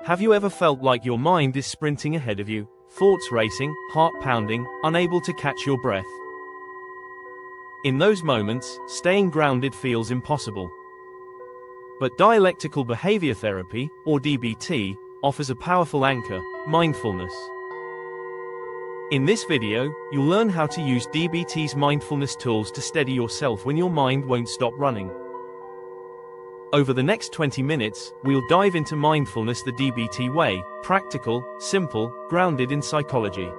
Have you ever felt like your mind is sprinting ahead of you, thoughts racing, heart pounding, unable to catch your breath? In those moments, staying grounded feels impossible. But Dialectical Behavior Therapy, or DBT, offers a powerful anchor: mindfulness. In this video, you'll learn how to use DBT's mindfulness tools to steady yourself when your mind won't stop running. Over the next 20 minutes, we'll dive into mindfulness the DBT way: practical, simple, grounded in psychology.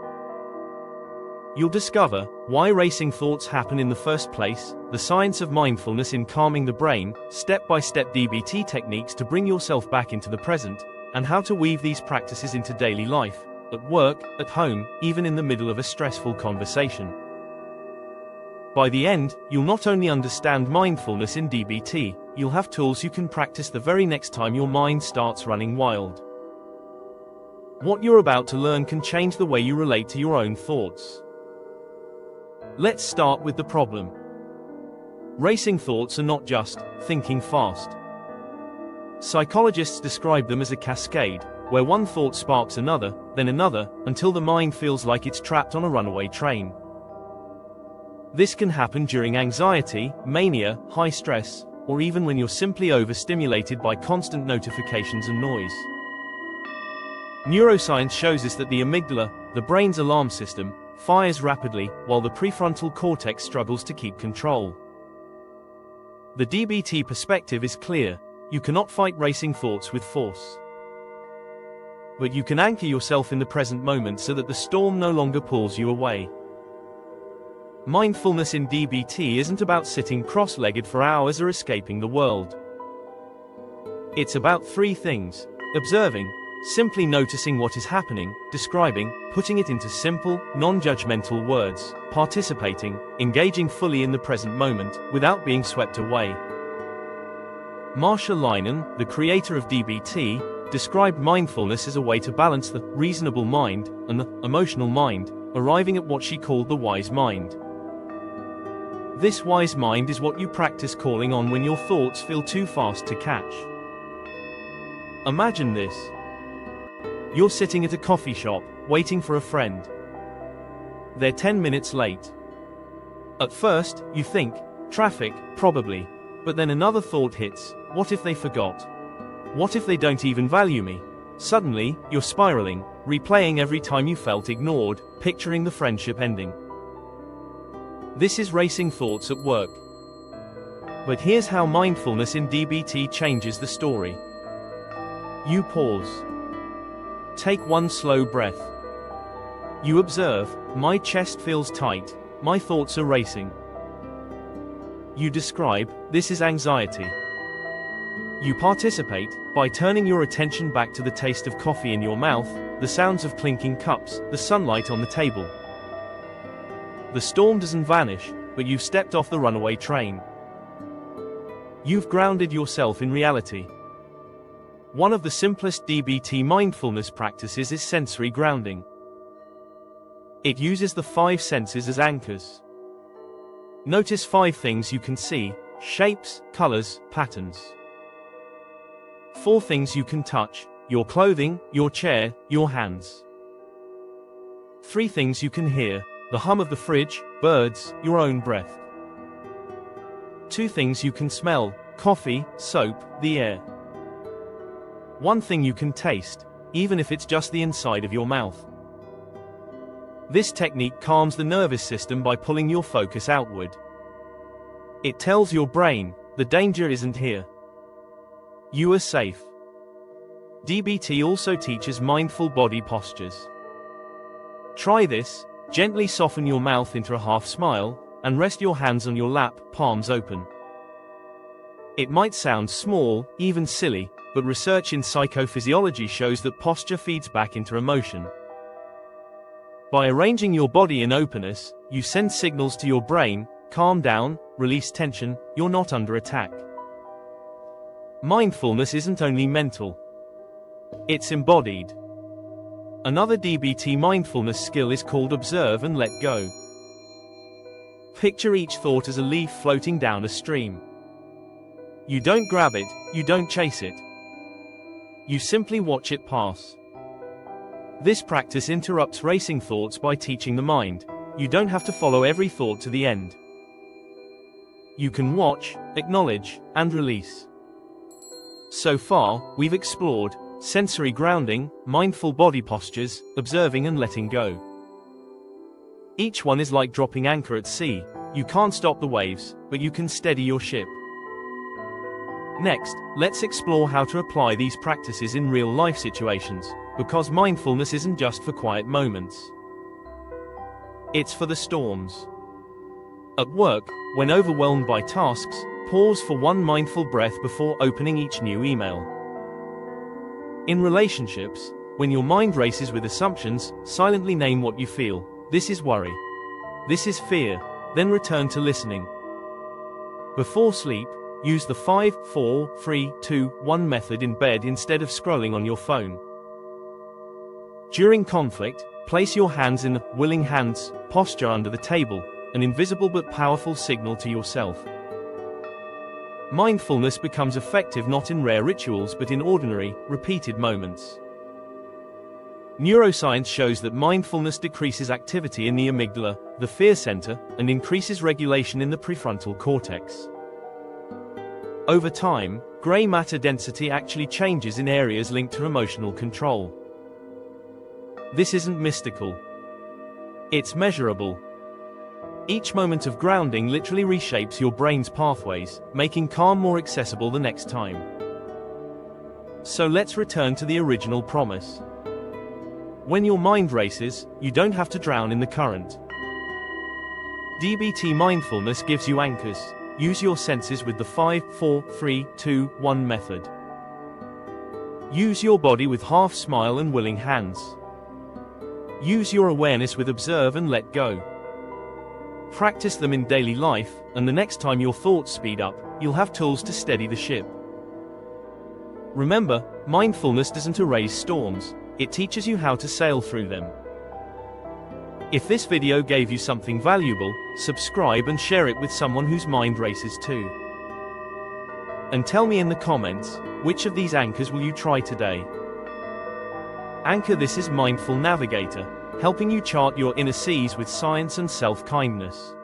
You'll discover why racing thoughts happen in the first place, the science of mindfulness in calming the brain, step-by-step DBT techniques to bring yourself back into the present, and how to weave these practices into daily life, at work, at home, even in the middle of a stressful conversation. By the end, you'll not only understand mindfulness in DBT, you'll have tools you can practice the very next time your mind starts running wild. What you're about to learn can change the way you relate to your own thoughts. Let's start with the problem. Racing thoughts are not just thinking fast. Psychologists describe them as a cascade, where one thought sparks another, then another, until the mind feels like it's trapped on a runaway train. This can happen during anxiety, mania, high stress, or even when you're simply overstimulated by constant notifications and noise. Neuroscience shows us that the amygdala, the brain's alarm system, fires rapidly, while the prefrontal cortex struggles to keep control. The DBT perspective is clear: you cannot fight racing thoughts with force. But you can anchor yourself in the present moment so that the storm no longer pulls you away. Mindfulness in DBT isn't about sitting cross-legged for hours or escaping the world. It's about three things: observing, simply noticing what is happening; describing, putting it into simple, non-judgmental words; participating, engaging fully in the present moment, without being swept away. Marsha Linehan, the creator of DBT, described mindfulness as a way to balance the reasonable mind and the emotional mind, arriving at what she called the wise mind. This wise mind is what you practice calling on when your thoughts feel too fast to catch. Imagine this. You're sitting at a coffee shop, waiting for a friend. They're 10 minutes late. At first, you think, traffic, probably. But then another thought hits: what if they forgot? What if they don't even value me? Suddenly, you're spiraling, replaying every time you felt ignored, picturing the friendship ending. This is racing thoughts at work. But here's how mindfulness in DBT changes the story. You pause. Take one slow breath. You observe: my chest feels tight, my thoughts are racing. You describe: this is anxiety. You participate by turning your attention back to the taste of coffee in your mouth, the sounds of clinking cups, the sunlight on the table. The storm doesn't vanish, but you've stepped off the runaway train. You've grounded yourself in reality. One of the simplest DBT mindfulness practices is sensory grounding. It uses the 5 senses as anchors. Notice 5 things you can see: shapes, colors, patterns. 4 things you can touch: your clothing, your chair, your hands. 3 things you can hear: the hum of the fridge, birds, your own breath. 2 things you can smell: coffee, soap, the air. 1 thing you can taste, even if it's just the inside of your mouth. This technique calms the nervous system by pulling your focus outward. It tells your brain, the danger isn't here. You are safe. DBT also teaches mindful body postures. Try this: gently soften your mouth into a half smile, and rest your hands on your lap, palms open. It might sound small, even silly, but research in psychophysiology shows that posture feeds back into emotion. By arranging your body in openness, you send signals to your brain: calm down, release tension, you're not under attack. Mindfulness isn't only mental. It's embodied. Another DBT mindfulness skill is called observe and let go. Picture each thought as a leaf floating down a stream. You don't grab it, you don't chase it. You simply watch it pass. This practice interrupts racing thoughts by teaching the mind, you don't have to follow every thought to the end. You can watch, acknowledge, and release. So far, we've explored sensory grounding, mindful body postures, observing and letting go. Each one is like dropping anchor at sea. You can't stop the waves, but you can steady your ship. Next, let's explore how to apply these practices in real-life situations, because mindfulness isn't just for quiet moments. It's for the storms. At work, when overwhelmed by tasks, pause for one mindful breath before opening each new email. In relationships, when your mind races with assumptions, silently name what you feel. This is worry. This is fear. Then return to listening. Before sleep, use the 5, 4, 3, 2, 1 method in bed instead of scrolling on your phone. During conflict, place your hands in the willing hands posture under the table, an invisible but powerful signal to yourself. Mindfulness becomes effective not in rare rituals but in ordinary, repeated moments. Neuroscience shows that mindfulness decreases activity in the amygdala, the fear center, and increases regulation in the prefrontal cortex. Over time, gray matter density actually changes in areas linked to emotional control. This isn't mystical. It's measurable. Each moment of grounding literally reshapes your brain's pathways, making calm more accessible the next time. So let's return to the original promise. When your mind races, you don't have to drown in the current. DBT mindfulness gives you anchors. Use your senses with the 5, 4, 3, 2, 1 method. Use your body with half smile and willing hands. Use your awareness with observe and let go. Practice them in daily life, and the next time your thoughts speed up, you'll have tools to steady the ship. Remember, mindfulness doesn't erase storms, it teaches you how to sail through them. If this video gave you something valuable, subscribe and share it with someone whose mind races too. And tell me in the comments, which of these anchors will you try today? Anchor. This is Mindful Navigator, helping you chart your inner seas with science and self-kindness.